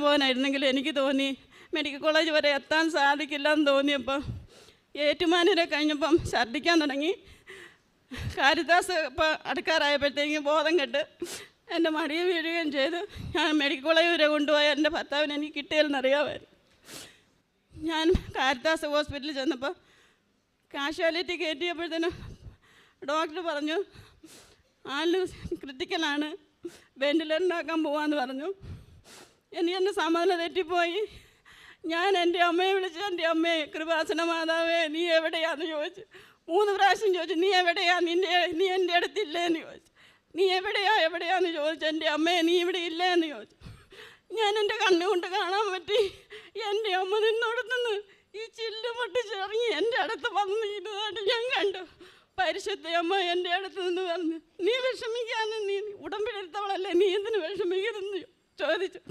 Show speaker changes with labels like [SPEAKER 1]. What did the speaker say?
[SPEAKER 1] പോകാനായിരുന്നെങ്കിൽ എനിക്ക് തോന്നി medical college വരെ എത്താൻ സാധിക്കില്ലെന്ന് തോന്നിയപ്പോൾ ഏറ്റുമാനൂരെ കഴിഞ്ഞപ്പം ഛർദ്ദിക്കാൻ തുടങ്ങി. കാരിത്താസ് ഇപ്പോൾ അടുക്കാറായപ്പോഴത്തേക്കും ബോധം കെട്ട് എൻ്റെ മടിയിൽ വീഴുകയും ചെയ്തു. ഞാൻ മെഡിക്കൽ കോളേജ് വരെ കൊണ്ടുപോയ എൻ്റെ ഭർത്താവിന് എനിക്ക് കിട്ടിയെന്നറിയാമായിരുന്നു. ഞാൻ കാരിത്താസ് ഹോസ്പിറ്റലിൽ ചെന്നപ്പോൾ കാഷ്വാലിറ്റി കയറ്റിയപ്പോഴത്തേനും ഡോക്ടർ പറഞ്ഞു ആളിന് ക്രിട്ടിക്കലാണ്, വെൻറ്റിലേറ്ററിനാക്കാൻ പോകാമെന്ന് പറഞ്ഞു. എൻ്റെ സമാധാനം തെറ്റിപ്പോയി. ഞാൻ എൻ്റെ അമ്മയെ വിളിച്ച്, എൻ്റെ അമ്മയെ കൃപാസന മാതാവേ നീ എവിടെയാണെന്ന് ചോദിച്ചു. 3 പ്രാവശ്യം ചോദിച്ചു, നീ എവിടെയാ, നീ എൻ്റെ അടുത്തില്ലേന്ന് ചോദിച്ചു. നീ എവിടെയാന്ന് ചോദിച്ചു. എൻ്റെ അമ്മയെ നീ ഇവിടെ ഇല്ലേന്ന് ചോദിച്ചു. ഞാൻ എൻ്റെ കണ്ണുകൊണ്ട് കാണാൻ പറ്റി എൻ്റെ അമ്മ നിന്നോടത്തുനിന്ന് ഈ ചില്ല് പൊട്ടിച്ചിറങ്ങി എൻ്റെ അടുത്ത് വന്ന് ഇരുന്നതായിട്ട് ഞാൻ കണ്ടു. പരിശുദ്ധ അമ്മ എൻ്റെ അടുത്ത് നിന്ന് പറഞ്ഞു, നീ വിഷമിക്കാന്ന്, നീ ഉടമ്പെടുത്തവളല്ലേ, നീ എന്തിനു വിഷമിക്കരുതെന്ന് ചോദിച്ചു.